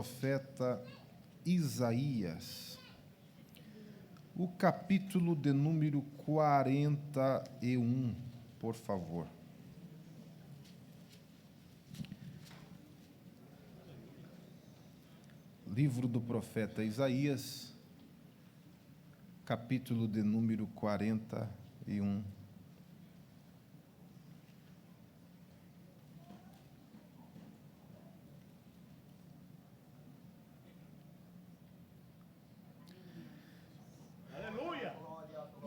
Profeta Isaías, o capítulo de número 41, por favor. Livro do profeta Isaías, capítulo de número 41.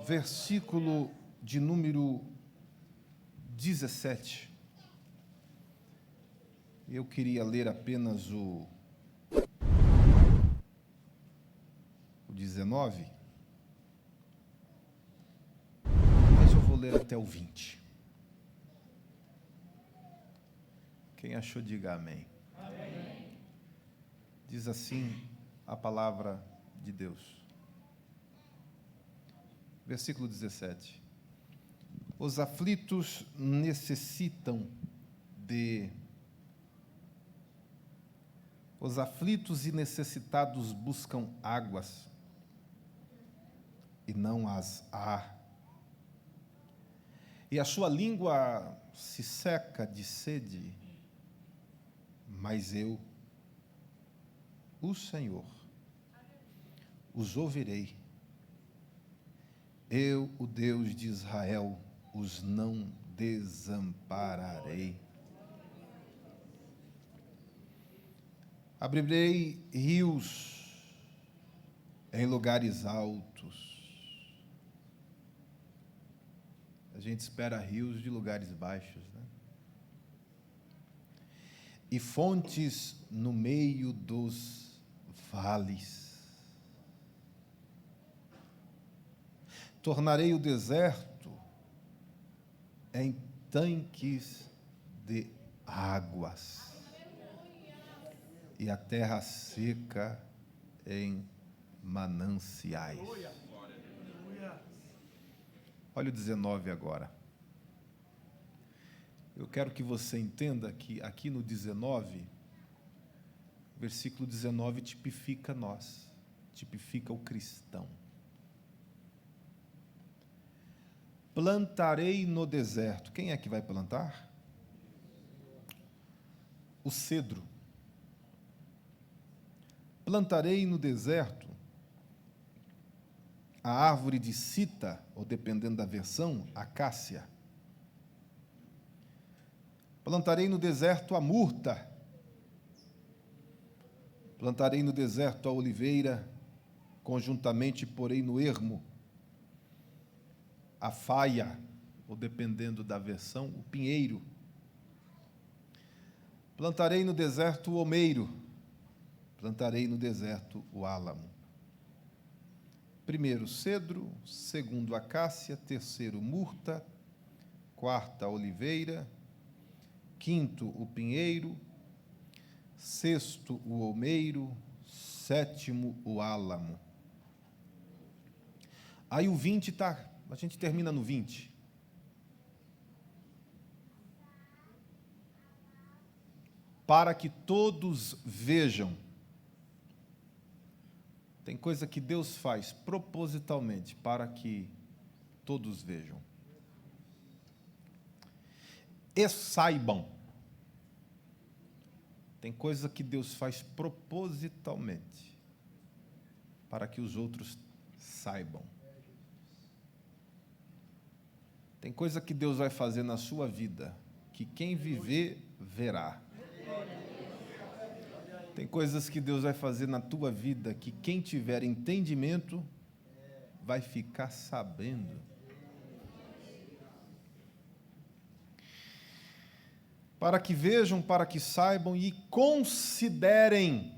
Versículo de número 17. Eu queria ler apenas o 19, mas eu vou ler até o 20. Quem achou, diga amém. Amém. Diz assim a palavra de Deus. Versículo 17. Os aflitos necessitam de... Os aflitos e necessitados buscam águas, e não as há. E a sua língua se seca de sede, mas eu, o Senhor, os ouvirei. Eu, o Deus de Israel, os não desampararei. Abrirei rios em lugares altos. A gente espera rios de lugares baixos, né? E fontes no meio dos vales. Tornarei o deserto em tanques de águas e a terra seca em mananciais. Olha o 19 agora. Eu quero que você entenda que aqui no 19, versículo 19 tipifica nós, tipifica o cristão. Plantarei no deserto. Quem é que vai plantar? O cedro. Plantarei no deserto a árvore de cita, ou dependendo da versão, acácia. Plantarei no deserto a murta. Plantarei no deserto a oliveira, conjuntamente porei no ermo a faia, ou dependendo da versão, o pinheiro. Plantarei no deserto o omeiro, plantarei no deserto o álamo. Primeiro cedro, segundo acácia, terceiro murta, quarta oliveira, quinto o pinheiro, sexto o omeiro, sétimo o álamo. Aí o 20 está... A gente termina no 20. Para que todos vejam. Tem coisa que Deus faz propositalmente para que todos vejam. E saibam. Tem coisa que Deus faz propositalmente para que os outros saibam. Tem coisa que Deus vai fazer na sua vida que quem viver, verá. Tem coisas que Deus vai fazer na tua vida que quem tiver entendimento vai ficar sabendo. Para que vejam, para que saibam e considerem.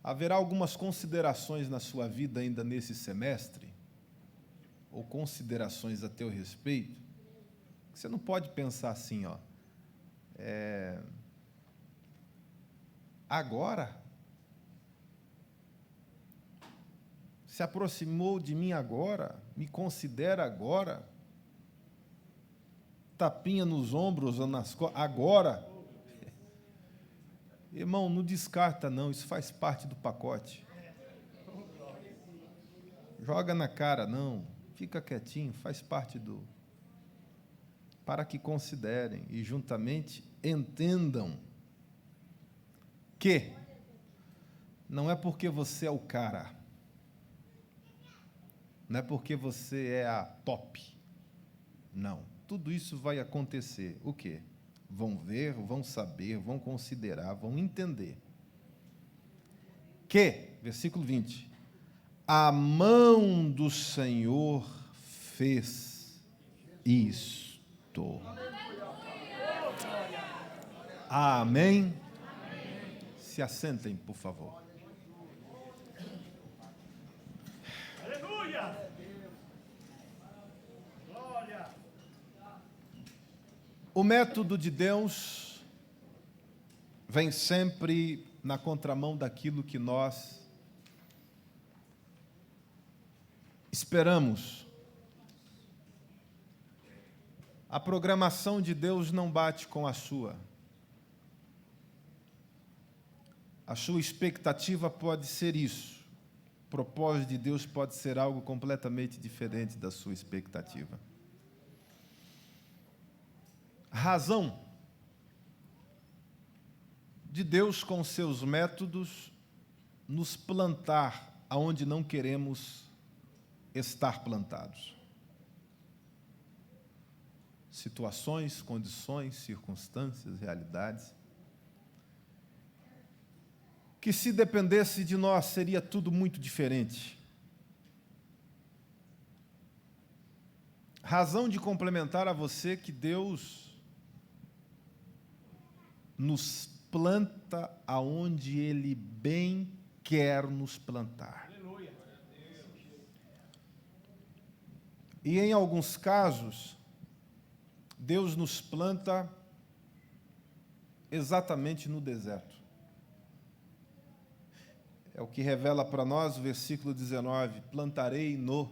Haverá algumas considerações na sua vida ainda nesse semestre, ou considerações a teu respeito, que você não pode pensar assim, ó, agora, se aproximou de mim agora, me considera agora, tapinha nos ombros ou nas costas, agora, Irmão, não descarta não, isso faz parte do pacote. Joga na cara não, fica quietinho, faz parte do... Para que considerem e juntamente entendam que não é porque você é o cara, não é porque você é a top, não. Tudo isso vai acontecer. O quê? Vão ver, vão saber, vão considerar, vão entender. Que, versículo 20, a mão do Senhor fez isto. Amém? Se assentem, por favor. Aleluia! Glória! O método de Deus vem sempre na contramão daquilo que nós esperamos. A programação de Deus não bate com a sua. A sua expectativa pode ser isso. O propósito de Deus pode ser algo completamente diferente da sua expectativa. A razão de Deus, com seus métodos, nos plantar aonde não queremos estar plantados. Situações, condições, circunstâncias, realidades, que se dependesse de nós seria tudo muito diferente. Razão de complementar a você que Deus nos planta aonde Ele bem quer nos plantar. Aleluia! E em alguns casos, Deus nos planta exatamente no deserto. É o que revela para nós o versículo 19: plantarei no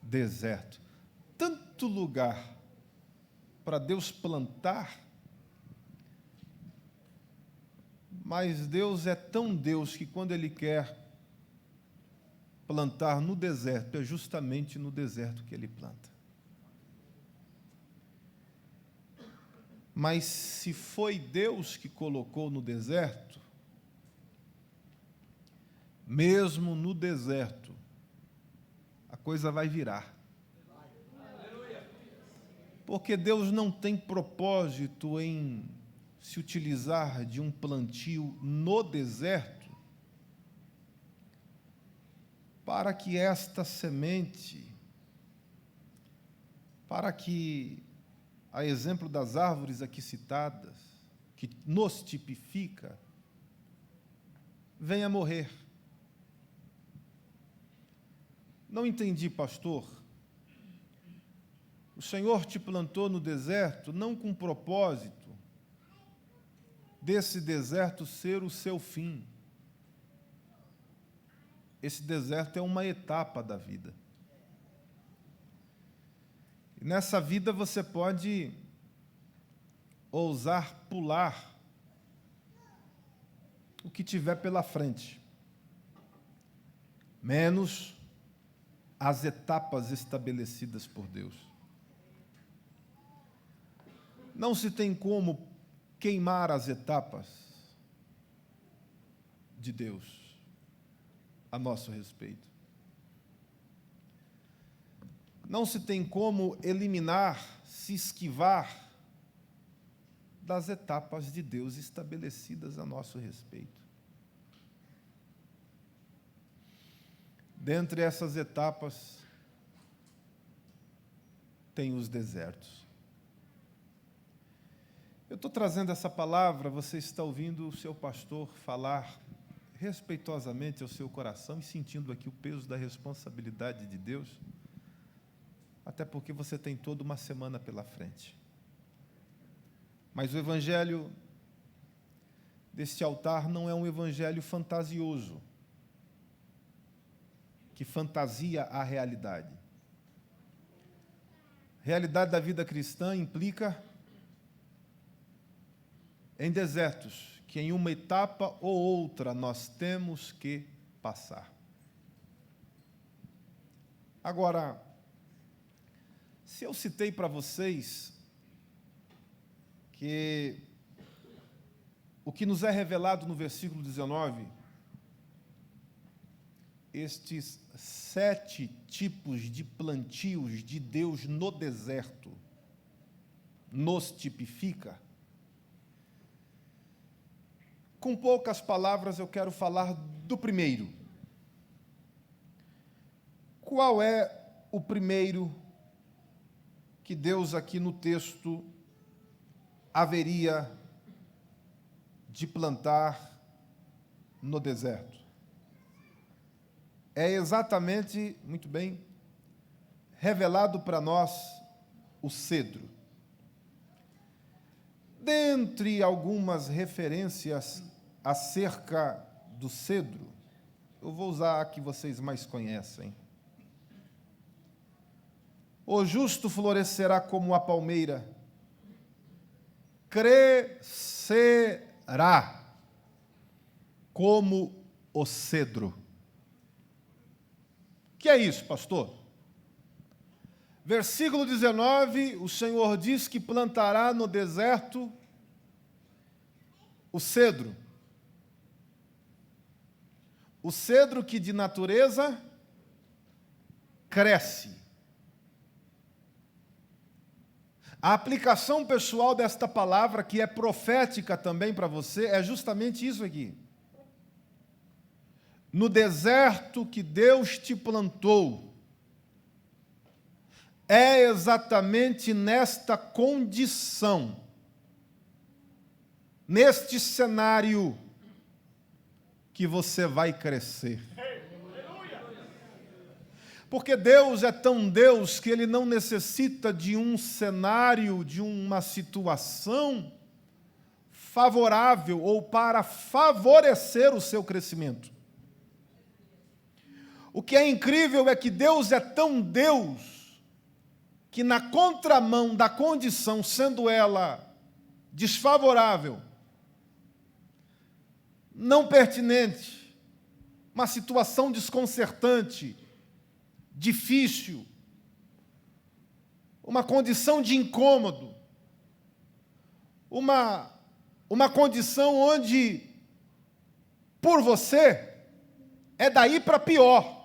deserto. Tanto lugar para Deus plantar, mas Deus é tão Deus que quando Ele quer plantar no deserto, é justamente no deserto que Ele planta. Mas se foi Deus que colocou no deserto, mesmo no deserto, a coisa vai virar. Porque Deus não tem propósito em se utilizar de um plantio no deserto para que esta semente, para que, a exemplo das árvores aqui citadas, que nos tipifica, venha morrer. Não entendi, pastor. O Senhor te plantou no deserto não com o propósito desse deserto ser o seu fim. Esse deserto é uma etapa da vida. E nessa vida você pode ousar pular o que tiver pela frente, menos as etapas estabelecidas por Deus. Não se tem como queimar as etapas de Deus a nosso respeito. Não se tem como eliminar, se esquivar das etapas de Deus estabelecidas a nosso respeito. Dentre essas etapas, tem os desertos. Eu estou trazendo essa palavra, você está ouvindo o seu pastor falar respeitosamente ao seu coração e sentindo aqui o peso da responsabilidade de Deus, até porque você tem toda uma semana pela frente. Mas o evangelho deste altar não é um evangelho fantasioso, que fantasia a realidade. A realidade da vida cristã implica em desertos que em uma etapa ou outra nós temos que passar. Agora, se eu citei para vocês que o que nos é revelado no versículo 19, estes 7 tipos de plantios de Deus no deserto, nos tipifica, com poucas palavras eu quero falar do primeiro. Qual é o primeiro que Deus aqui no texto haveria de plantar no deserto? É exatamente, muito bem, revelado para nós o cedro. Dentre algumas referências acerca do cedro, eu vou usar a que vocês mais conhecem. O justo florescerá como a palmeira, crescerá como o cedro. O que é isso, pastor? Versículo 19, o Senhor diz que plantará no deserto o cedro. O cedro que de natureza cresce. A aplicação pessoal desta palavra, que é profética também para você, é justamente isso aqui. No deserto que Deus te plantou, é exatamente nesta condição, neste cenário, que você vai crescer. Porque Deus é tão Deus que Ele não necessita de um cenário, de uma situação favorável ou para favorecer o seu crescimento. O que é incrível é que Deus é tão Deus que na contramão da condição, sendo ela desfavorável, não pertinente, uma situação desconcertante, difícil, uma condição de incômodo, uma condição onde, por você, é daí para pior.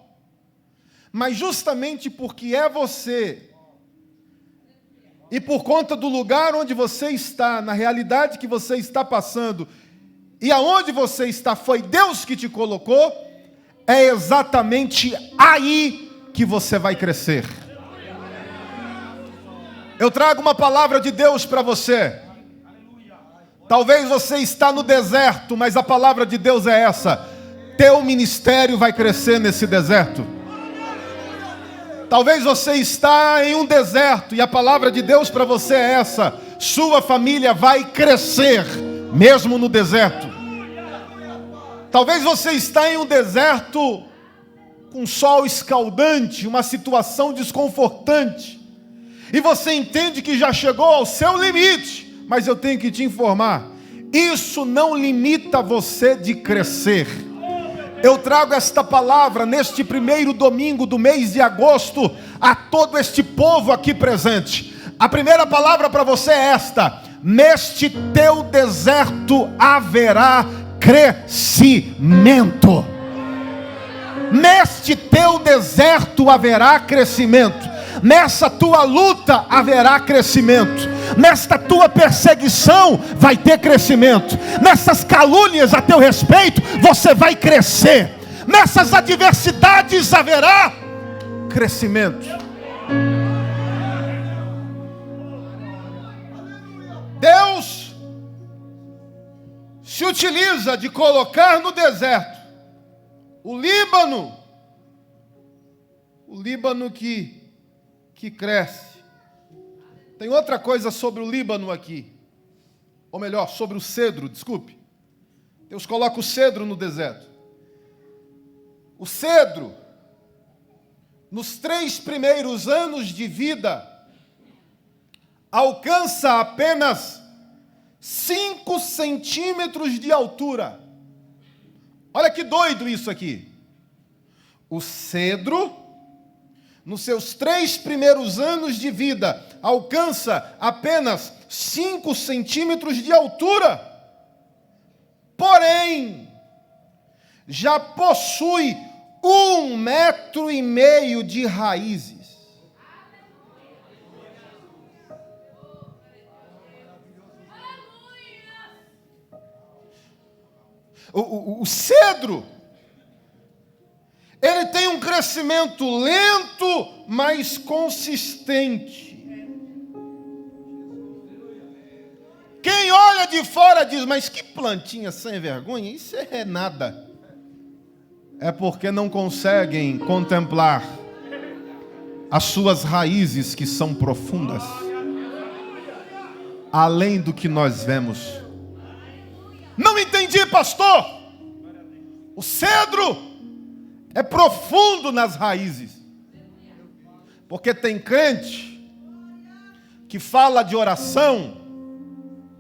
Mas justamente porque é você, e por conta do lugar onde você está, na realidade que você está passando, e aonde você está, foi Deus que te colocou, é exatamente aí que você vai crescer. Eu trago uma palavra de Deus para você. Talvez você está no deserto, mas a palavra de Deus é essa: teu ministério vai crescer nesse deserto. Talvez você está em um deserto e a palavra de Deus para você é essa: sua família vai crescer mesmo no deserto. Talvez você está em um deserto com sol escaldante, uma situação desconfortante, e você entende que já chegou ao seu limite, mas eu tenho que te informar, isso não limita você de crescer. Eu trago esta palavra neste primeiro domingo do mês de agosto a todo este povo aqui presente. A primeira palavra para você é esta: neste teu deserto haverá crescimento. Neste teu deserto haverá crescimento. Nessa tua luta haverá crescimento. Nesta tua perseguição vai ter crescimento. Nessas calúnias a teu respeito você vai crescer. Nessas adversidades haverá crescimento. Deus se utiliza de colocar no deserto o Líbano que cresce. Tem outra coisa sobre o Líbano aqui, ou melhor, sobre o cedro, desculpe. Deus coloca o cedro no deserto. O cedro, nos 3 primeiros anos de vida, alcança apenas 5 centímetros de altura. Olha que doido isso aqui. O cedro, nos seus 3 primeiros anos de vida, alcança apenas 5 centímetros de altura. Porém, já possui 1,5 metro de raízes. O cedro, ele tem um crescimento lento, mas consistente. Quem olha de fora diz, mas que plantinha sem vergonha, isso é nada. É porque não conseguem contemplar as suas raízes que são profundas, além do que nós vemos. Não entendi, pastor. O cedro é profundo nas raízes. Porque tem crente que fala de oração,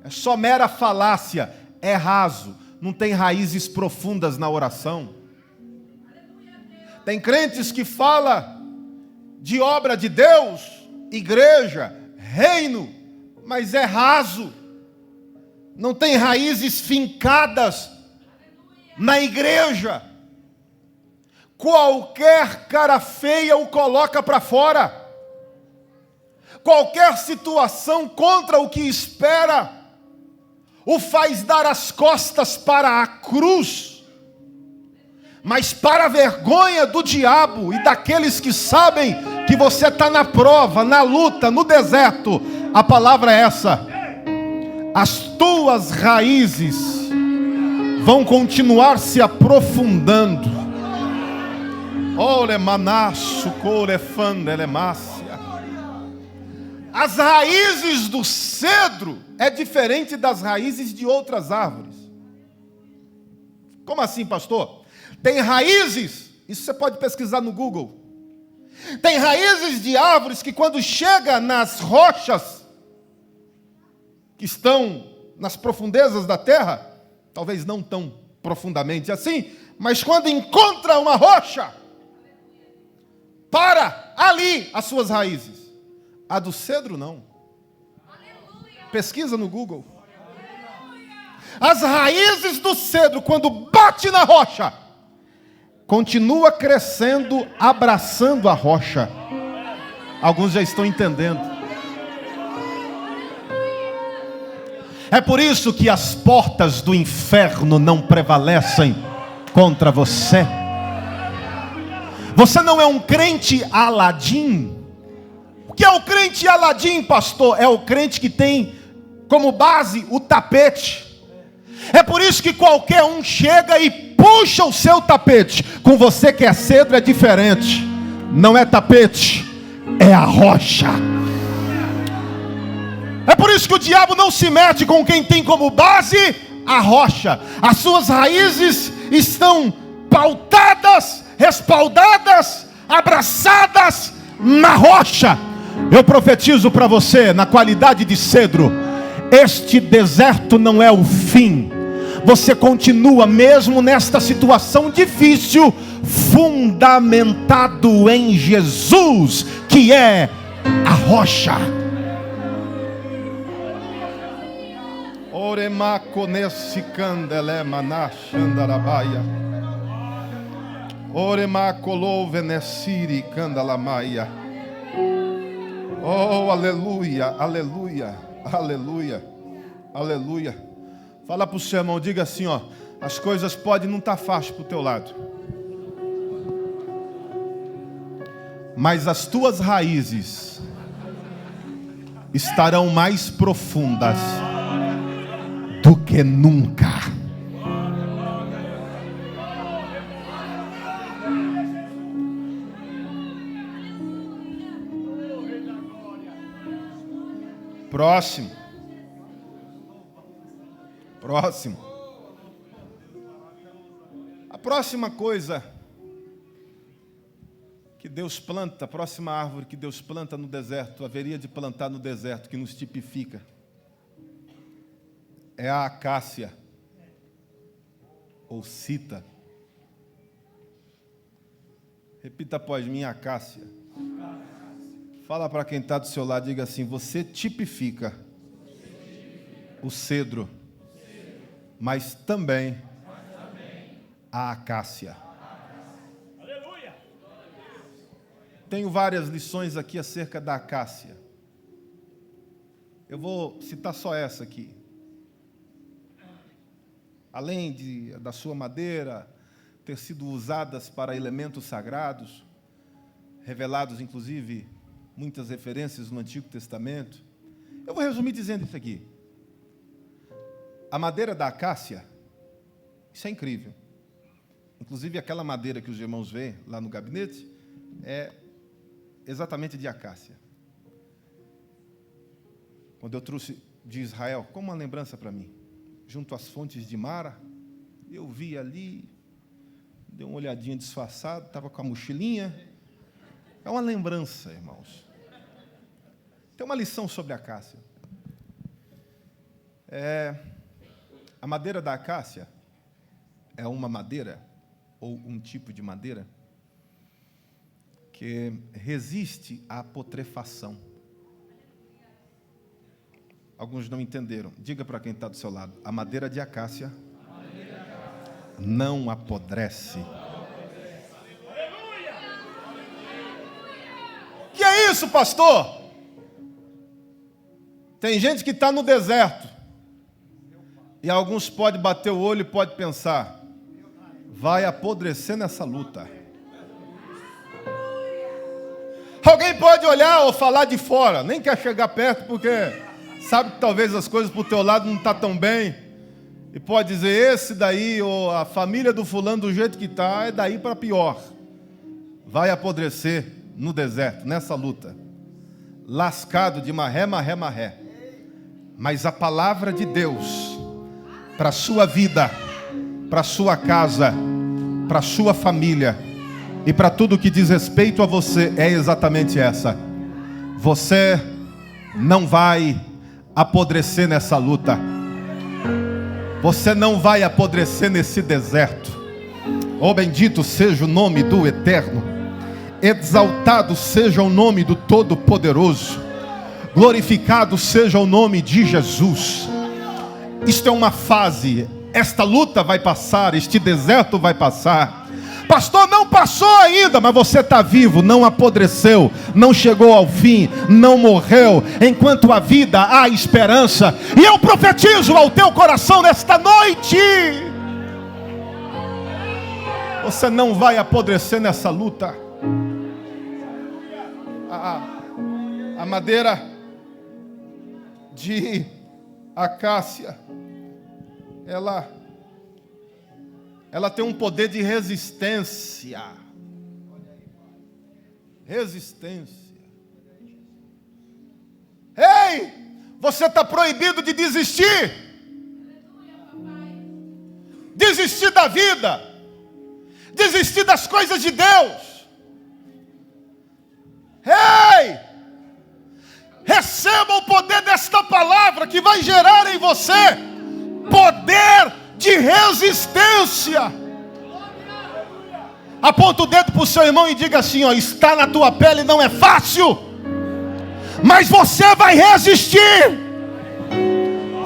é só mera falácia, é raso, não tem raízes profundas na oração. Tem crentes que falam de obra de Deus, igreja, reino, mas é raso. Não tem raízes fincadas na igreja. Qualquer cara feia o coloca para fora. Qualquer situação contra o que espera o faz dar as costas para a cruz. Mas para a vergonha do diabo e daqueles que sabem que você está na prova, na luta, no deserto, a palavra é essa: as tuas raízes vão continuar se aprofundando. As raízes do cedro é diferente das raízes de outras árvores. Como assim, pastor? Tem raízes, isso você pode pesquisar no Google. Tem raízes de árvores que quando chega nas rochas que estão nas profundezas da terra, talvez não tão profundamente assim, mas quando encontra uma rocha, para ali as suas raízes. A do cedro não. Pesquisa no Google. As raízes do cedro, quando bate na rocha, continua crescendo, abraçando a rocha. Alguns já estão entendendo. É por isso que as portas do inferno não prevalecem contra você. Você não é um crente Aladim. O que é o crente Aladim, pastor? É o crente que tem como base o tapete. É por isso que qualquer um chega e puxa o seu tapete. Com você que é cedro é diferente. Não é tapete, é a rocha. É por isso que o diabo não se mete com quem tem como base a rocha. As suas raízes estão pautadas, respaldadas, abraçadas na rocha. Eu profetizo para você, na qualidade de cedro, este deserto não é o fim. Você continua mesmo nesta situação difícil, fundamentado em Jesus, que é a rocha. Oremaco nesse candele manachandarabaia. Oremaco louve nesiri candalamaia. Oh, aleluia, aleluia, aleluia, aleluia. Fala para o seu irmão, diga assim, ó: as coisas podem não estar fáceis para o teu lado, mas as tuas raízes estarão mais profundas do que nunca. Próximo. A próxima coisa que Deus planta, a próxima árvore que Deus planta no deserto, haveria de plantar no deserto, que nos tipifica, é a acácia, ou cita. Repita após mim, acácia. Fala para quem está do seu lado, diga assim: você tipifica o cedro, mas também a acácia. Aleluia! Tenho várias lições aqui acerca da acácia. Eu vou citar só essa aqui. Além da sua madeira ter sido usadas para elementos sagrados, revelados inclusive muitas referências no Antigo Testamento, eu vou resumir dizendo isso aqui. A madeira da acácia, isso é incrível. Inclusive aquela madeira que os irmãos veem lá no gabinete é exatamente de acácia. Quando eu trouxe de Israel, como uma lembrança para mim, junto às fontes de Mara, eu vi ali, dei uma olhadinha disfarçada, estava com a mochilinha. É uma lembrança, irmãos. Tem uma lição sobre a acácia. A madeira da acácia é uma madeira, ou um tipo de madeira, que resiste à putrefação. Alguns não entenderam. Diga para quem está do seu lado: a madeira de acácia não apodrece. Que é isso, pastor? Tem gente que está no deserto. E alguns podem bater o olho e podem pensar: vai apodrecer nessa luta. Alguém pode olhar ou falar de fora, nem quer chegar perto porque sabe que talvez as coisas para o teu lado não estão tão bem. E pode dizer: esse daí, ou a família do fulano do jeito que está, é daí para pior. Vai apodrecer no deserto, nessa luta. Lascado de marré, marré, marré. Mas a palavra de Deus para a sua vida, para a sua casa, para a sua família e para tudo que diz respeito a você é exatamente essa: você não vai apodrecer nessa luta. Você não vai apodrecer nesse deserto. Oh, bendito seja o nome do Eterno. Exaltado seja o nome do Todo-Poderoso. Glorificado seja o nome de Jesus. Isto é uma fase. Esta luta vai passar, este deserto vai passar. Pastor, não passou ainda, mas você está vivo, não apodreceu, não chegou ao fim, não morreu. Enquanto há vida, há esperança. E eu profetizo ao teu coração nesta noite: você não vai apodrecer nessa luta. A madeira de acácia, ela tem um poder de resistência. Resistência. Ei, você está proibido de desistir. Desistir da vida. Desistir das coisas de Deus. Ei, receba o poder desta palavra que vai gerar em você poder de resistência. Aponta o dedo para o seu irmão e diga assim: ó, está na tua pele, não é fácil, mas você vai resistir.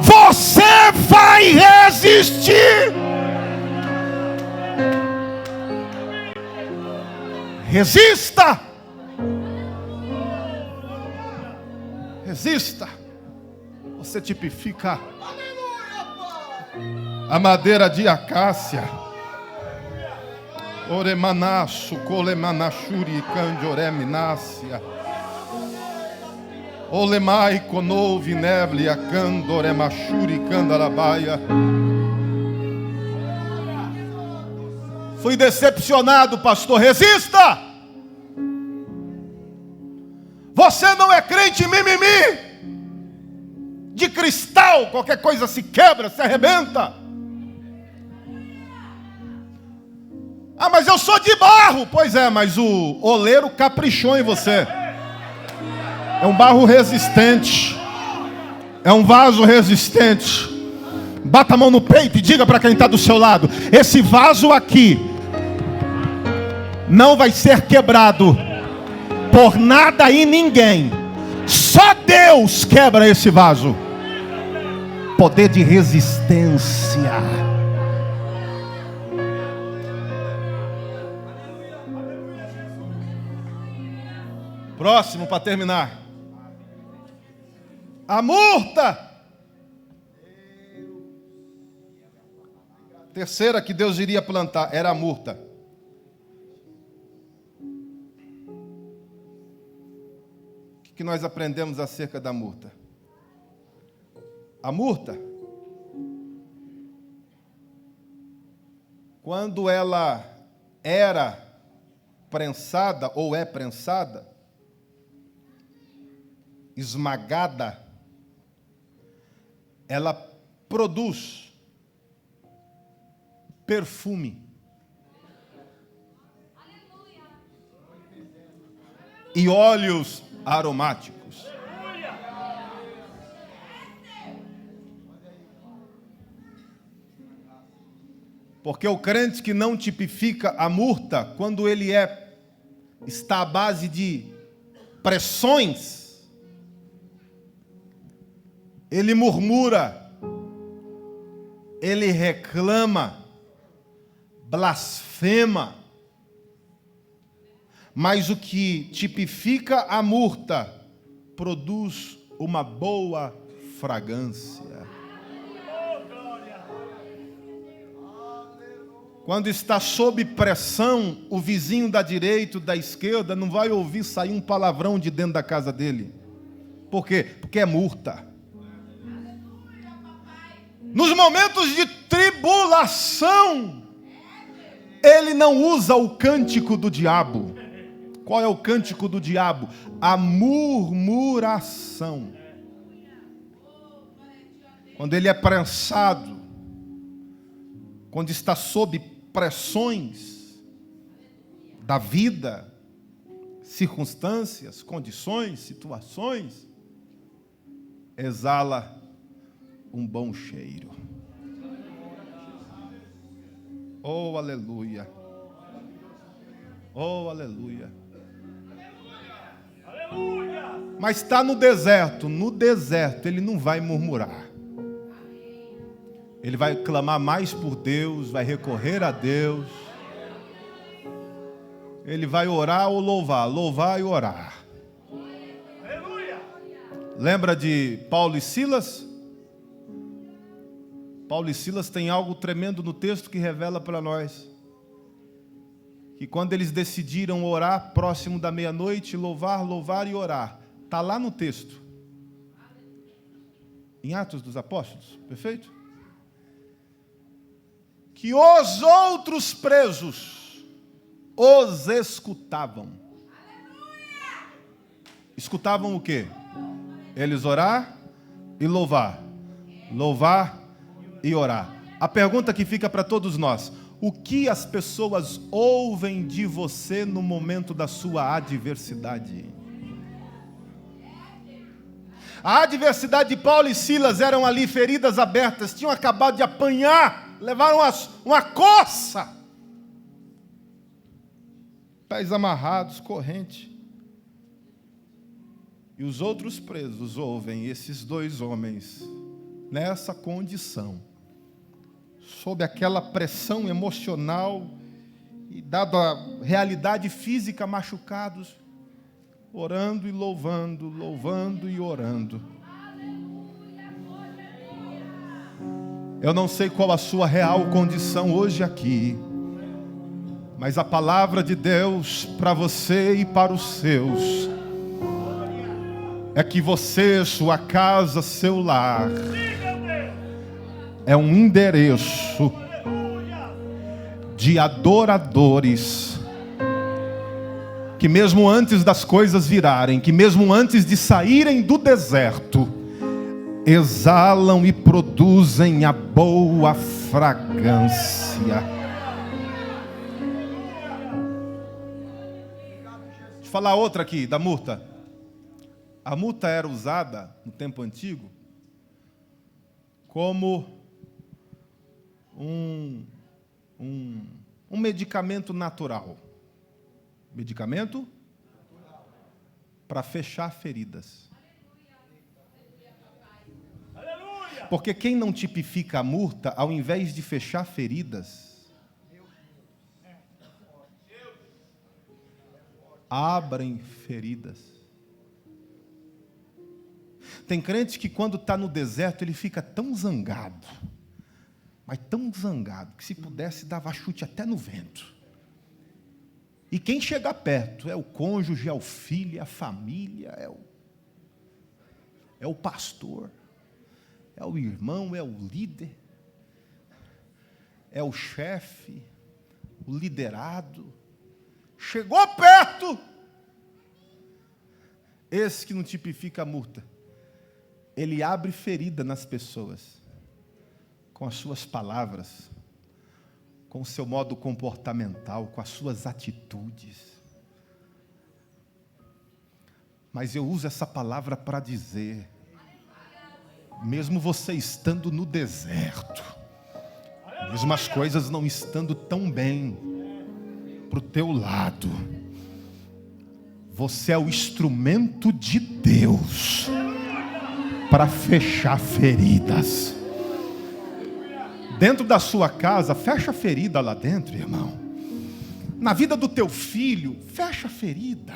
Você vai resistir. Resista. Resista. Você tipifica a madeira de acácia. Oremanaço, colemanachuri, candioreminácia. Olemai, conouve, neblia, candoremachuri, candarabaia. Fui decepcionado, pastor. Resista. Você não é crente mimimi, de cristal, qualquer coisa se quebra, se arrebenta. Ah, mas eu sou de barro. Pois é, mas o oleiro caprichou em você. É um barro resistente. É um vaso resistente. Bata a mão no peito e diga para quem está do seu lado: esse vaso aqui não vai ser quebrado por nada e ninguém. Só Deus quebra esse vaso. Poder de resistência. Próximo para terminar. A murta. Terceira que Deus iria plantar era a murta. O que nós aprendemos acerca da murta? A murta, quando ela era prensada ou é prensada, esmagada, ela produz perfume e óleos aromáticos. Porque o crente que não tipifica a murta, quando ele está à base de pressões, ele murmura, ele reclama, blasfema. Mas o que tipifica a murta produz uma boa fragrância. Quando está sob pressão, o vizinho da direita, da esquerda, não vai ouvir sair um palavrão de dentro da casa dele. Por quê? Porque é murta. Nos momentos de tribulação, ele não usa o cântico do diabo. Qual é o cântico do diabo? A murmuração. Quando ele é prensado, quando está sob pressões da vida, circunstâncias, condições, situações, exala um bom cheiro. Oh, aleluia. Oh, aleluia. Mas está no deserto. No deserto ele não vai murmurar. Ele vai clamar mais por Deus, vai recorrer a Deus. Ele vai orar ou louvar e orar. Lembra de Paulo e Silas? Paulo e Silas têm algo tremendo no texto que revela para nós. Que quando eles decidiram orar próximo da meia-noite, louvar e orar. Está lá no texto. Em Atos dos Apóstolos, perfeito? Que os outros presos os escutavam. Escutavam o quê? Eles orar e louvar. Louvar e orar. A pergunta que fica para todos nós: o que as pessoas ouvem de você no momento da sua adversidade? A adversidade de Paulo e Silas eram ali feridas abertas, tinham acabado de apanhar, levaram uma coça, pés amarrados, corrente. E os outros presos ouvem esses dois homens nessa condição, sob aquela pressão emocional e dada a realidade física, machucados, orando e louvando, louvando e orando. Eu não sei qual a sua real condição hoje aqui, mas a palavra de Deus para você e para os seus é que você, sua casa, seu lar, é um endereço de adoradores que mesmo antes das coisas virarem, que mesmo antes de saírem do deserto, exalam e produzem a boa fragrância. Deixa eu falar outra aqui, da murta. A murta era usada no tempo antigo como um medicamento natural. Medicamento para fechar feridas. Porque quem não tipifica a murta, ao invés de fechar feridas, abrem feridas. Tem crente que quando está no deserto, ele fica tão zangado, mas tão zangado, que se pudesse dava chute até no vento. E quem chega perto é o cônjuge, é o filho, é a família, é o pastor, é o irmão, é o líder, é o chefe, o liderado. Chegou perto, esse que não tipifica a murta, ele abre ferida nas pessoas, com as suas palavras, com o seu modo comportamental, com as suas atitudes. Mas eu uso essa palavra para dizer, mesmo você estando no deserto, mesmo as coisas não estando tão bem para o teu lado, você é o instrumento de Deus para fechar feridas. Dentro da sua casa, fecha a ferida lá dentro, irmão. Na vida do teu filho, fecha a ferida.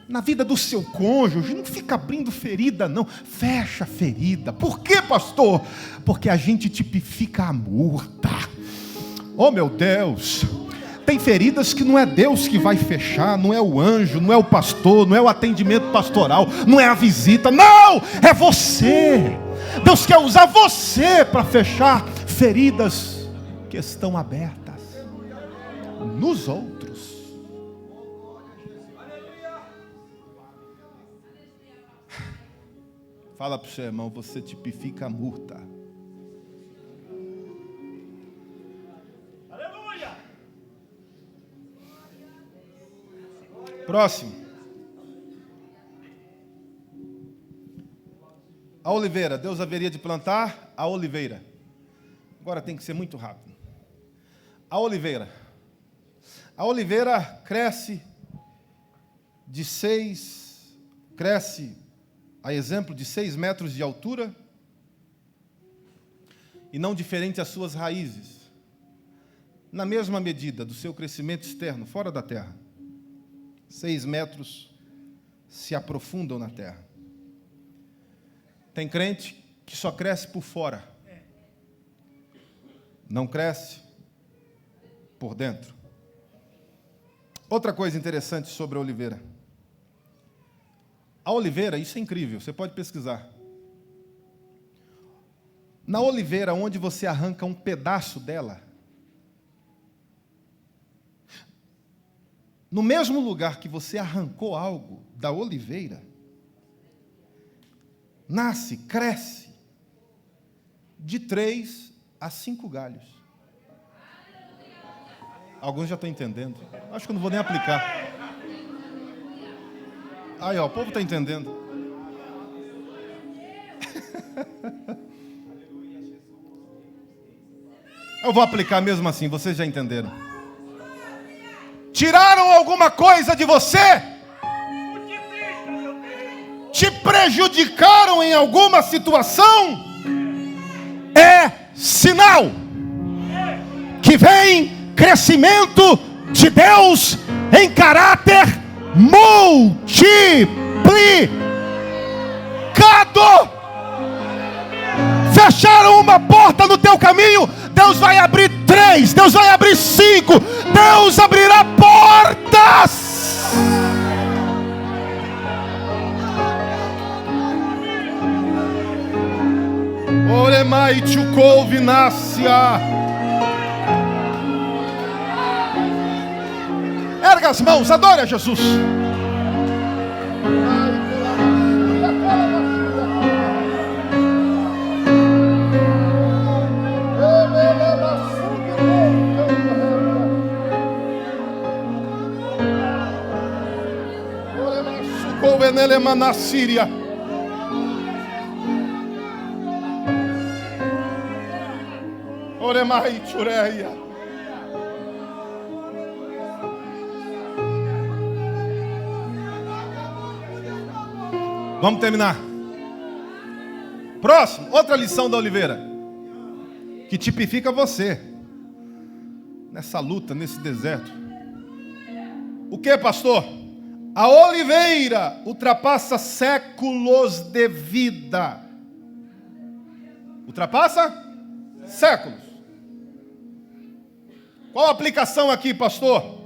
Na vida do seu cônjuge, não fica abrindo ferida, não. Fecha a ferida. Por quê, pastor? Porque a gente tipifica a murta. Oh, meu Deus! Tem feridas que não é Deus que vai fechar, não é o anjo, não é o pastor, não é o atendimento pastoral, não é a visita. Não! É você! Deus quer usar você para fechar feridas que estão abertas nos outros. Fala para o seu irmão, você tipifica a murta. Aleluia! Próximo. A oliveira, Deus haveria de plantar a oliveira. Agora tem que ser muito rápido. A oliveira cresce a exemplo de 6 metros de altura, e não diferente às suas raízes, na mesma medida do seu crescimento externo, fora da terra. 6 metros se aprofundam na terra. Tem crente que só cresce por fora, não cresce por dentro. Outra coisa interessante sobre a oliveira. A oliveira, isso é incrível, você pode pesquisar. Na oliveira, onde você arranca um pedaço dela, no mesmo lugar que você arrancou algo da oliveira, cresce de 3 a 5 galhos. Alguns já estão entendendo. Acho que eu não vou nem aplicar. Aí, ó, o povo está entendendo. Eu vou aplicar mesmo assim, vocês já entenderam. Tiraram alguma coisa de você? Te prejudicaram em alguma situação? É sinal que vem crescimento de Deus em caráter multiplicado. Fecharam uma porta no teu caminho, Deus vai abrir 3, Deus vai abrir 5, Deus abrirá portas. Oremai tchukov nascia. Erga as mãos, adore a Jesus. Na Síria. Oremai chureia. Vamos terminar. Próximo, outra lição da oliveira, que tipifica você nessa luta, nesse deserto. O que, pastor? A oliveira ultrapassa séculos de vida. Ultrapassa séculos. Qual a aplicação aqui, pastor?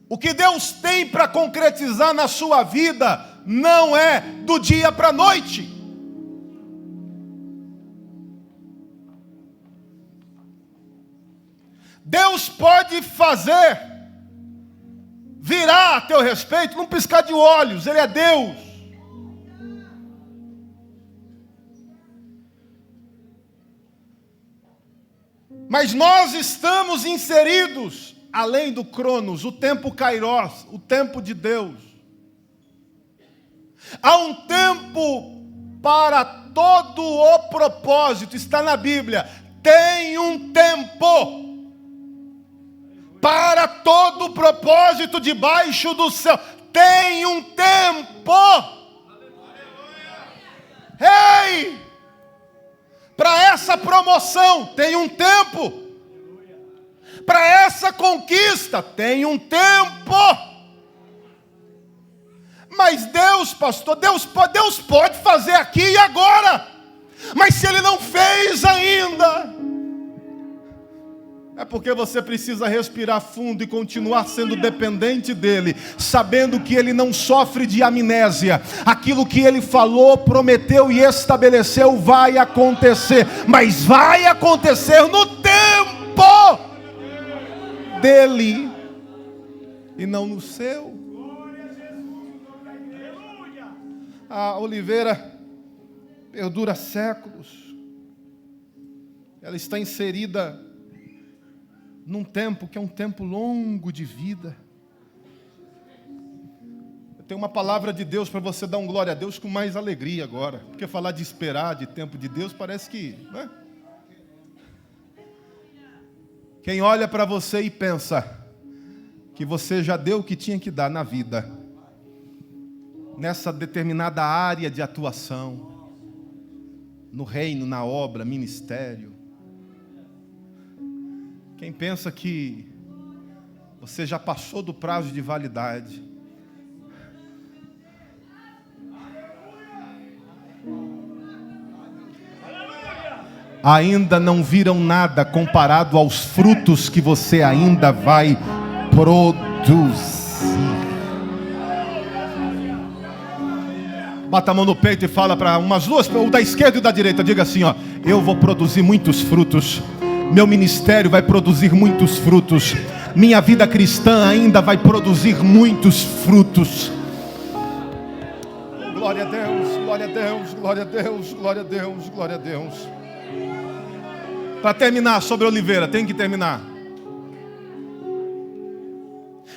O que Deus tem para concretizar na sua vida não é do dia para a noite. Deus pode fazer virar a teu respeito num piscar de olhos. Ele é Deus. Mas nós estamos inseridos além do Cronos, o tempo Kairos, o tempo de Deus. Há um tempo para todo o propósito, está na Bíblia. Tem um tempo para todo o propósito debaixo do céu. Tem um tempo. Ei! Para essa promoção tem um tempo. Para essa conquista tem um tempo. Mas Deus, pastor, Deus pode fazer aqui e agora. Mas se Ele não fez ainda, é porque você precisa respirar fundo e continuar sendo dependente dEle, sabendo que Ele não sofre de amnésia. Aquilo que Ele falou, prometeu e estabeleceu vai acontecer, mas vai acontecer no tempo dEle e não no seu. A oliveira perdura séculos. Ela está inserida num tempo que é um tempo longo de vida. Eu tenho uma palavra de Deus para você dar um glória a Deus com mais alegria agora. Porque falar de esperar, de tempo de Deus, parece que... né? Quem olha para você e pensa que você já deu o que tinha que dar na vida, nessa determinada área de atuação, no reino, na obra, ministério. Quem pensa que você já passou do prazo de validade, ainda não viram nada comparado aos frutos que você ainda vai produzir. Bata a mão no peito e fala para umas duas, o da esquerda e o da direita, diga assim, ó: eu vou produzir muitos frutos. Meu ministério vai produzir muitos frutos. Minha vida cristã ainda vai produzir muitos frutos. Glória a Deus, glória a Deus, glória a Deus, glória a Deus, glória a Deus. Para terminar sobre a oliveira, tem que terminar.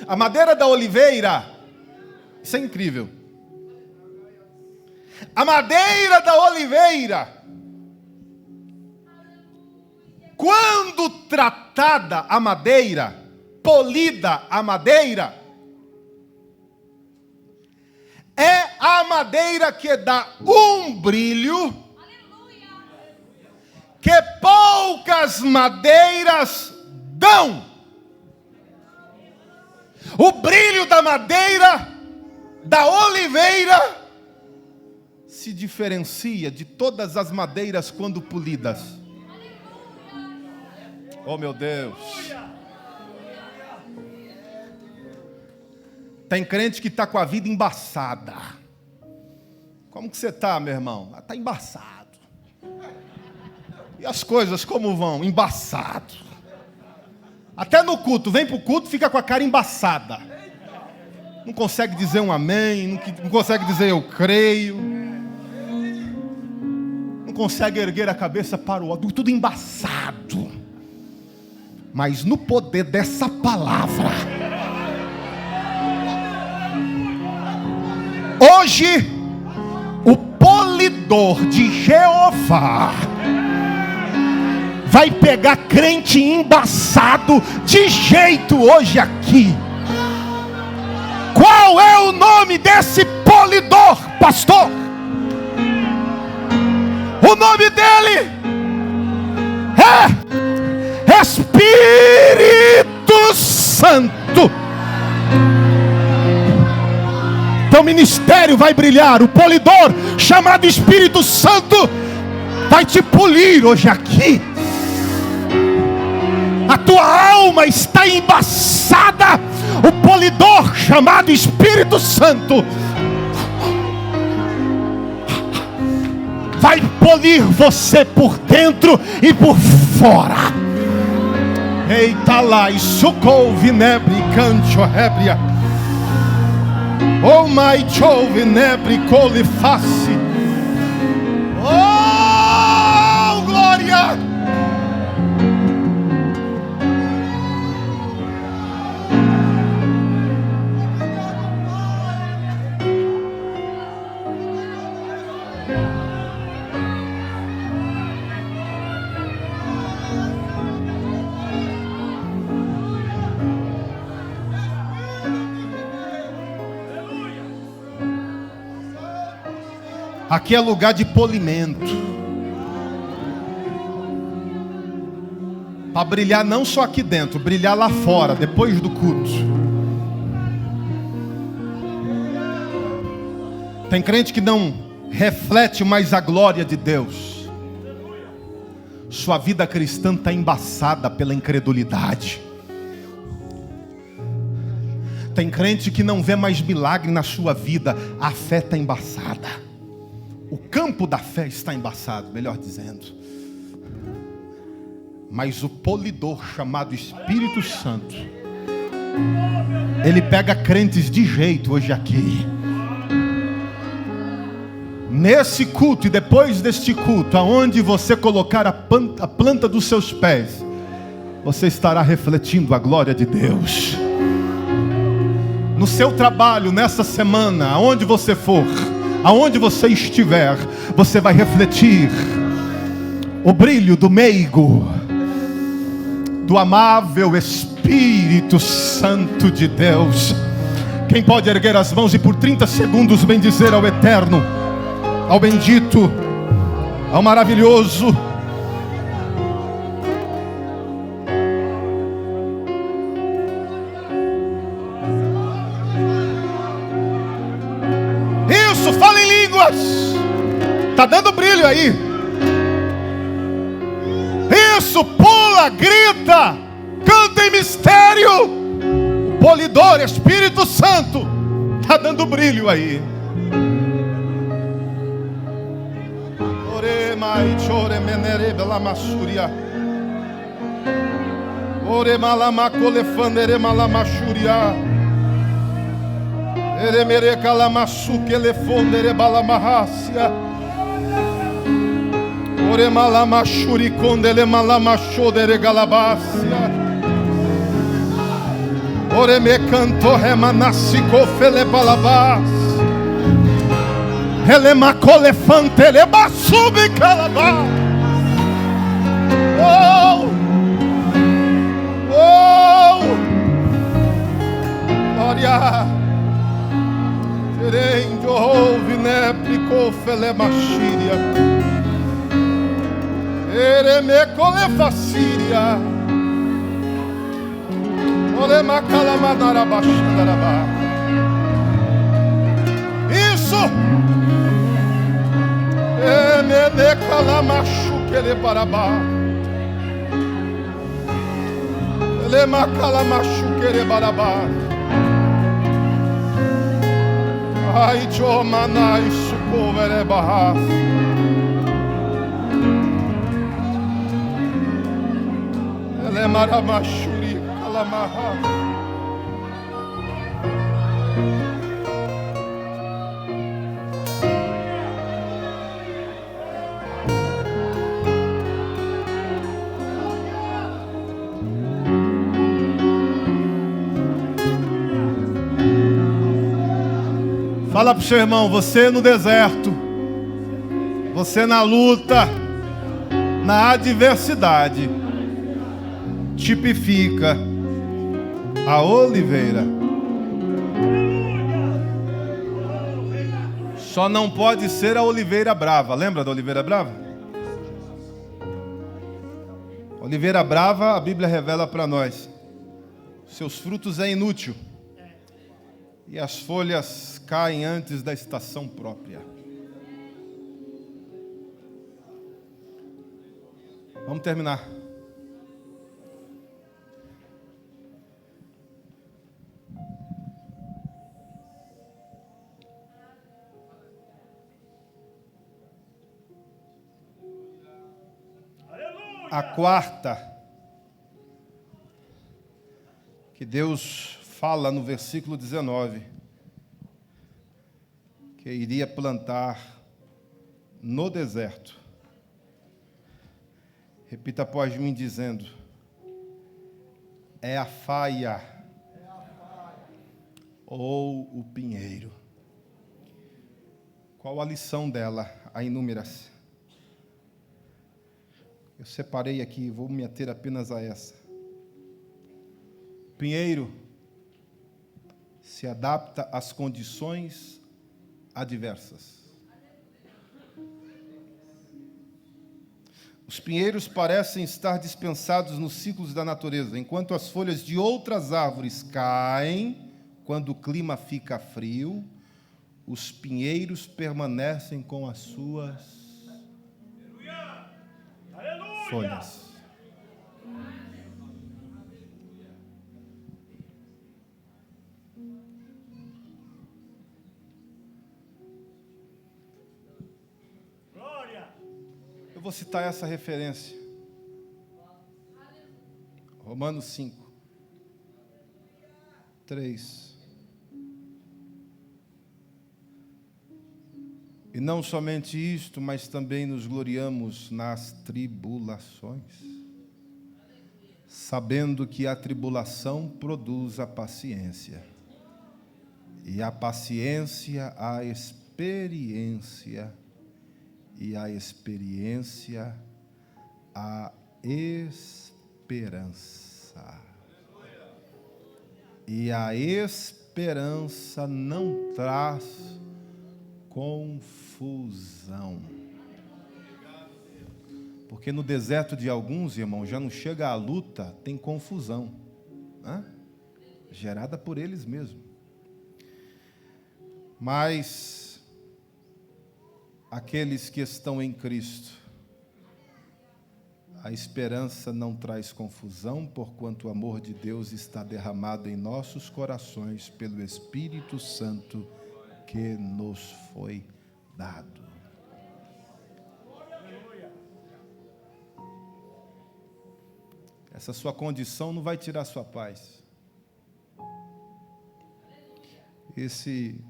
A madeira da oliveira, isso é incrível. A madeira da oliveira, quando tratada a madeira, polida a madeira, é a madeira que dá um brilho que poucas madeiras dão. O brilho da madeira da oliveira se diferencia de todas as madeiras quando polidas. Oh, meu Deus. Tem crente que está com a vida embaçada. Como que você está, meu irmão? Está embaçado. E as coisas como vão? Embaçado. Até no culto, vem para o culto, fica com a cara embaçada. Não consegue dizer um amém, não consegue dizer eu creio. Não consegue erguer a cabeça para o alto, tudo embaçado. Mas no poder dessa palavra, hoje, o polidor de Jeová vai pegar crente embaçado de jeito hoje aqui. Qual é o nome desse polidor, pastor? O nome dele é Espírito Santo. Teu ministério vai brilhar. O polidor chamado Espírito Santo vai te polir hoje aqui. A tua alma está embaçada. O polidor chamado Espírito Santo vai polir você por dentro e por fora. Eita lá, sucou vinebre cancho rebria. Oh my chove nebre cole face. Oh glória. Aqui é lugar de polimento. Para brilhar não só aqui dentro, brilhar lá fora, depois do culto. Tem crente que não reflete mais a glória de Deus. Sua vida cristã está embaçada pela incredulidade. Tem crente que não vê mais milagre na sua vida. A fé está embaçada. O campo da fé está embaçado, melhor dizendo. Mas o polidor chamado Espírito Santo, ele pega crentes de jeito hoje aqui. Nesse culto e depois deste culto, aonde você colocar a planta dos seus pés, você estará refletindo a glória de Deus. No seu trabalho, nessa semana, aonde você for, aonde você estiver, você vai refletir o brilho do meigo, do amável Espírito Santo de Deus. Quem pode erguer as mãos e por 30 segundos bendizer ao eterno, ao bendito, ao maravilhoso? Fala em línguas. Está dando brilho aí. Isso, pula, grita, canta em mistério. O polidor, Espírito Santo, está dando brilho aí. Ore mai chore menere bela masuria. Ore malama colefandere malama shuria. Eremere kalamasu kelefondere balamahasia. Ore malama shuri kondele malama shodere galabasia. Ore me canto remanasi kofele balabas. Ele macole fantele basubi calabas. Oh, oh, glória. Serem Jehovah neplico fele machiria. Ereme cole faciria. Ole macalamadara baixandaraba. Isso. Emene calamachu quele parabá. Ele macalamachu quele barabá. Ai chomana isuko vere bahas. Ele maramachuri kalamaha. Fala para o seu irmão, você no deserto, você na luta, na adversidade, tipifica a oliveira. Só não pode ser a oliveira brava. Lembra da oliveira brava? Oliveira brava, a Bíblia revela para nós. Seus frutos é inútil. E as folhas caem antes da estação própria. Vamos terminar. A quarta, que Deus fala no versículo 19, que iria plantar no deserto. Repita após mim dizendo: é a faia ou o pinheiro. Qual a lição dela? Há inúmeras. Eu separei aqui, vou me ater apenas a essa. Pinheiro se adapta às condições adversas. Os pinheiros parecem estar dispensados nos ciclos da natureza, enquanto as folhas de outras árvores caem quando o clima fica frio, os pinheiros permanecem com as suas folhas. Glória. Eu vou citar essa referência. Romanos 5, 3. E não somente isto, mas também nos gloriamos nas tribulações, sabendo que a tribulação produz a paciência, e a paciência a experiência, e a experiência a esperança. E a esperança não traz confusão. Porque no deserto de alguns, irmãos, já não chega a luta, tem confusão, né? Gerada por eles mesmos. Mas aqueles que estão em Cristo, a esperança não traz confusão, porquanto o amor de Deus está derramado em nossos corações pelo Espírito Santo que nos foi dado. Essa sua condição não vai tirar sua paz. Esse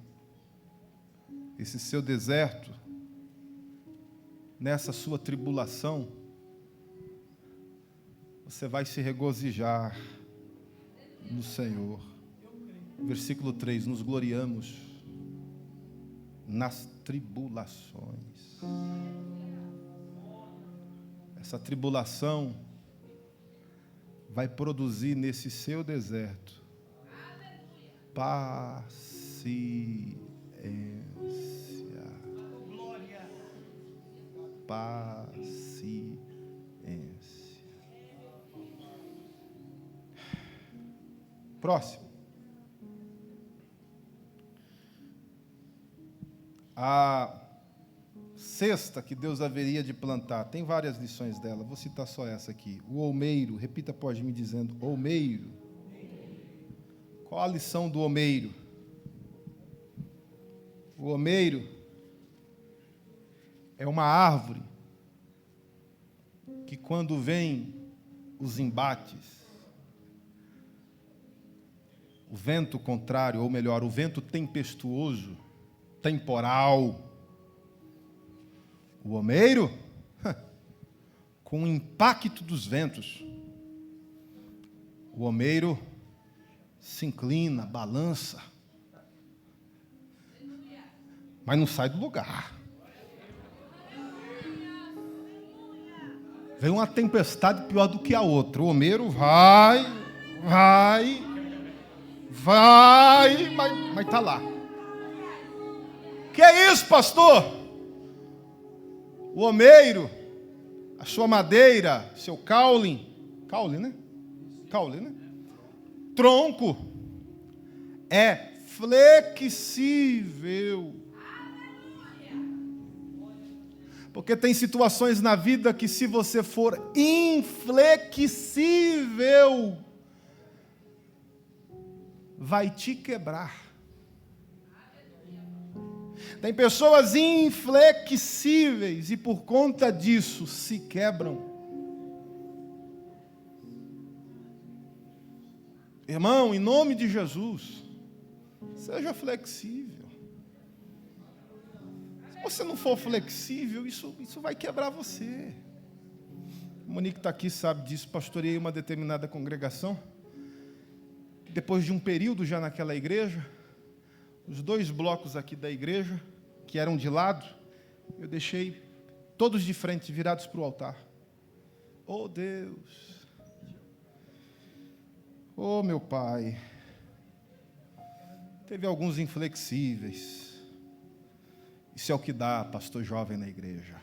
seu deserto, nessa sua tribulação, você vai se regozijar no Senhor. Versículo 3, nos gloriamos nas tribulações. Essa tribulação vai produzir nesse seu deserto paciência. Paciência. Próximo. A sexta que Deus haveria de plantar, tem várias lições dela, vou citar só essa aqui. O olmeiro, repita após mim dizendo, olmeiro. Qual a lição do olmeiro? O olmeiro é uma árvore que quando vem os embates, o vento contrário, ou melhor, o vento tempestuoso, temporal, o olmeiro, com o impacto dos ventos, o olmeiro se inclina, balança, mas não sai do lugar. Vem uma tempestade pior do que a outra, o olmeiro vai, mas está lá. Que é isso, pastor? O homeiro, a sua madeira, seu caule, né? Caule, né? Tronco é flexível. Porque tem situações na vida que, se você for inflexível, vai te quebrar. Tem pessoas inflexíveis e, por conta disso, se quebram. Irmão, em nome de Jesus, seja flexível. Se você não for flexível, isso vai quebrar você. A Monique está aqui, sabe disso. Pastoreei uma determinada congregação. Depois de um período já naquela igreja, os 2 blocos aqui da igreja, que eram de lado, eu deixei todos de frente, virados para o altar. Oh, Deus! Oh, meu Pai! Teve alguns inflexíveis. Isso é o que dá, pastor jovem na igreja.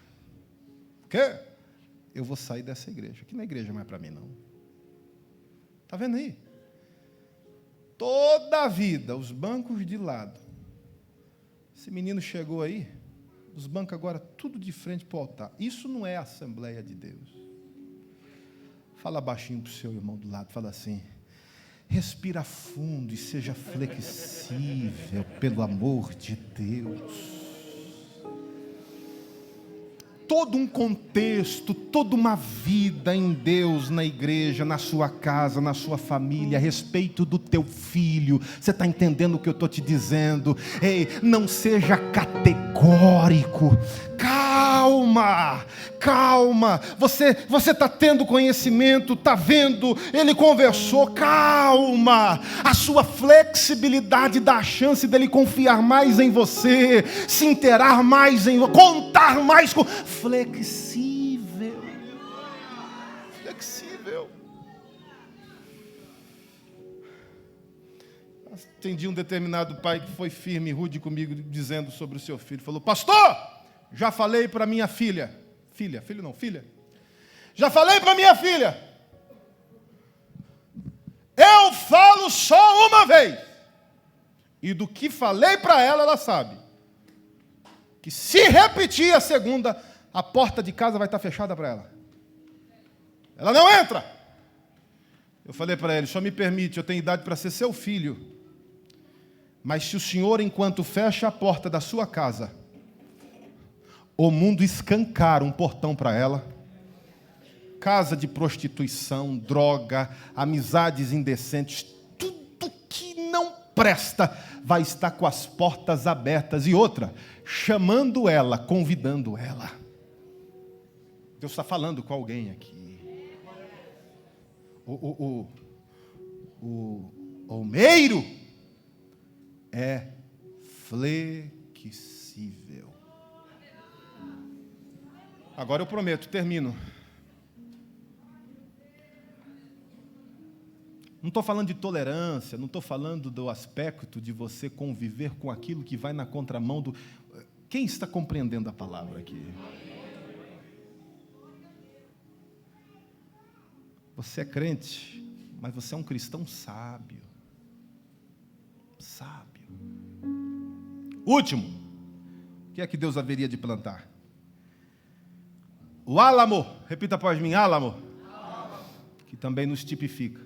O quê? Eu vou sair dessa igreja. Aqui na igreja não é para mim, não. Está vendo aí? Toda a vida, os bancos de lado. Esse menino chegou aí, os bancos agora tudo de frente para o altar. Isso não é a Assembleia de Deus. Fala baixinho para o seu irmão do lado, fala assim: respira fundo e seja flexível, pelo amor de Deus. Todo um contexto, toda uma vida em Deus, na igreja, na sua casa, na sua família, a respeito do teu filho. Você está entendendo o que eu estou te dizendo? Ei, não seja categórico. Calma, calma. Você está tendo conhecimento, está vendo, ele conversou. Calma. A sua flexibilidade dá a chance dele confiar mais em você, se inteirar mais em você, contar mais com... Flexível. Flexível. Atendi um determinado pai que foi firme e rude comigo, dizendo sobre o seu filho. Falou: pastor, já falei para minha filha. Filha. Já falei para minha filha. Eu falo só uma vez. E do que falei para ela, ela sabe. Que se repetir a segunda, a porta de casa vai estar fechada para ela. Ela não entra. Eu falei para ele: só me permite, eu tenho idade para ser seu filho. Mas se o senhor, enquanto fecha a porta da sua casa, o mundo escancar um portão para ela, casa de prostituição, droga, amizades indecentes, tudo que não presta, vai estar com as portas abertas. E outra, chamando ela, convidando ela. Deus está falando com alguém aqui. O almeiro é flexível. Agora eu prometo, termino. Não estou falando de tolerância, não estou falando do aspecto de você conviver com aquilo que vai na contramão do... Quem está compreendendo a palavra aqui? Você é crente, mas você é um cristão sábio. Sábio. Último. O que é que Deus haveria de plantar? O álamo. Repita após mim: álamo. Que também nos tipifica.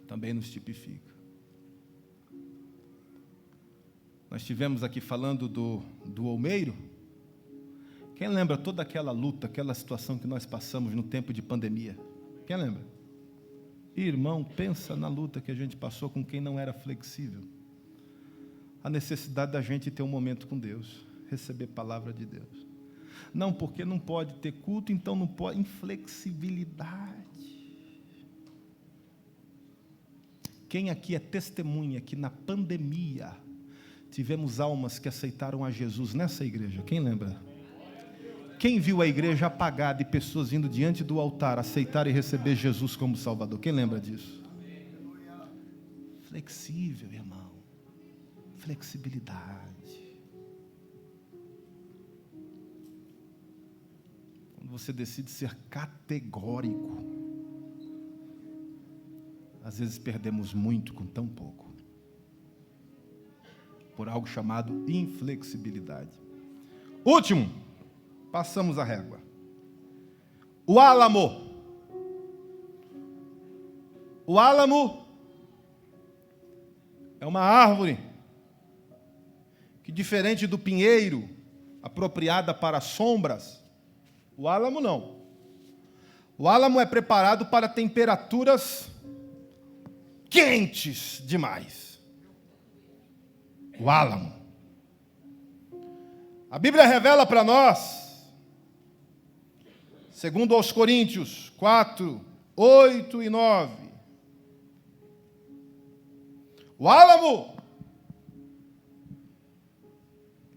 Também nos tipifica. Nós estivemos aqui falando do almeiro. Quem lembra toda aquela luta, aquela situação que nós passamos no tempo de pandemia? Quem lembra? Irmão, pensa na luta que a gente passou com quem não era flexível. A necessidade da gente ter um momento com Deus, receber palavra de Deus. Não, porque não pode ter culto, então não pode. Inflexibilidade. Quem aqui é testemunha que na pandemia tivemos almas que aceitaram a Jesus nessa igreja? Quem lembra? Quem viu a igreja apagada e pessoas vindo diante do altar aceitar e receber Jesus como Salvador? Quem lembra disso? Flexível, irmão. Flexibilidade. Quando você decide ser categórico, às vezes perdemos muito com tão pouco, por algo chamado inflexibilidade. Último, passamos a régua. O álamo. O álamo é uma árvore que, diferente do pinheiro, apropriada para sombras, o álamo não. O álamo é preparado para temperaturas quentes demais. O álamo. A Bíblia revela para nós, segundo aos Coríntios 4, 8 e 9, o álamo,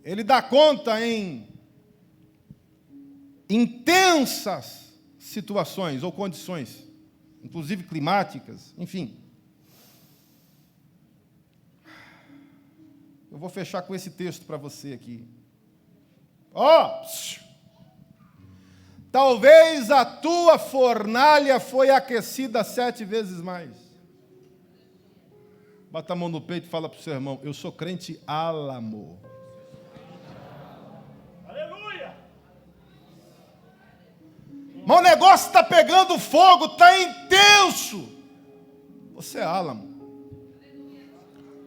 ele dá conta em intensas situações ou condições, inclusive climáticas, enfim. Eu vou fechar com esse texto para você aqui. Talvez a tua fornalha foi aquecida 7 vezes mais. Bata a mão no peito e fala para o seu irmão: eu sou crente álamo. Aleluia! Mas o negócio está pegando fogo, está intenso. Você é álamo.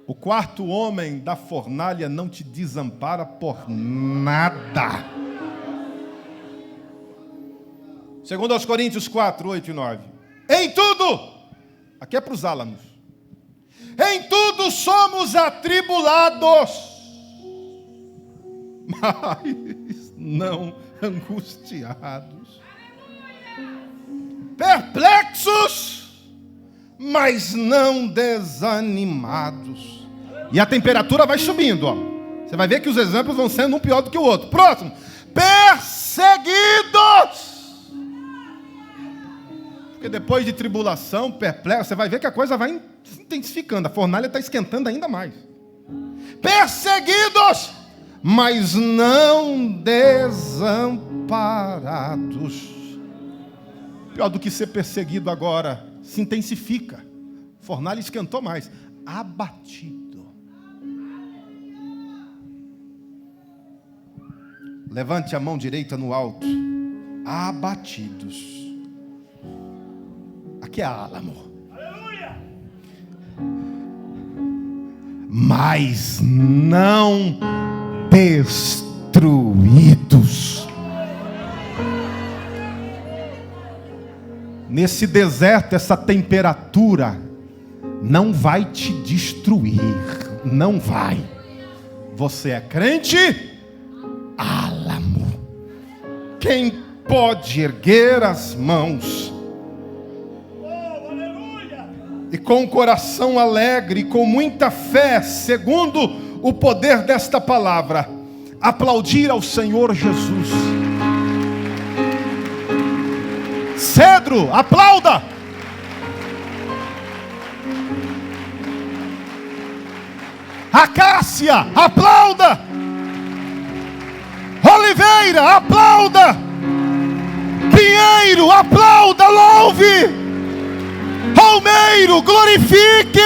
O quarto homem da fornalha não te desampara por nada. Segundo aos Coríntios 4, 8 e 9. Em tudo, aqui é para os álamos, em tudo somos atribulados, mas não angustiados. Perplexos, mas não desanimados. E a temperatura vai subindo, ó. Você vai ver que os exemplos vão sendo um pior do que o outro. Próximo. Perseguidos. Porque depois de tribulação, perplexo, você vai ver que a coisa vai se intensificando. A fornalha está esquentando ainda mais. Perseguidos, mas não desamparados. Pior do que ser perseguido agora, se intensifica. A fornalha esquentou mais. Abatido. Levante a mão direita no alto. Abatidos. Aqui é álamo. Aleluia! Mas não destruídos. Nesse deserto, essa temperatura não vai te destruir. Não vai. Você é crente? Álamo. Quem pode erguer as mãos e com o coração alegre, com muita fé, segundo o poder desta palavra, aplaudir ao Senhor Jesus. Cedro, aplauda! Acácia, aplauda! Oliveira, aplauda! Pinheiro, aplauda, louve! Palmeiro, glorifique!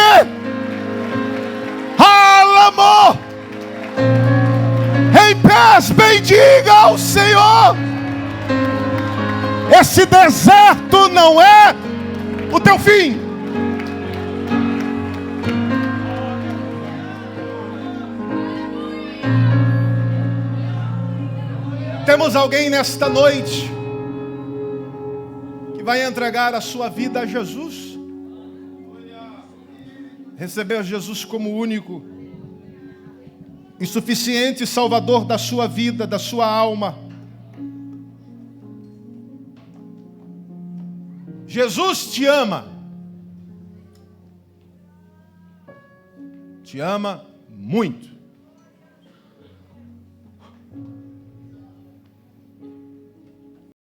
Álamo! Em pés, bendiga ao Senhor! Esse deserto não é o teu fim. Temos alguém nesta noite que vai entregar a sua vida a Jesus, receber Jesus como único e suficiente Salvador da sua vida, da sua alma. Jesus te ama. Te ama muito.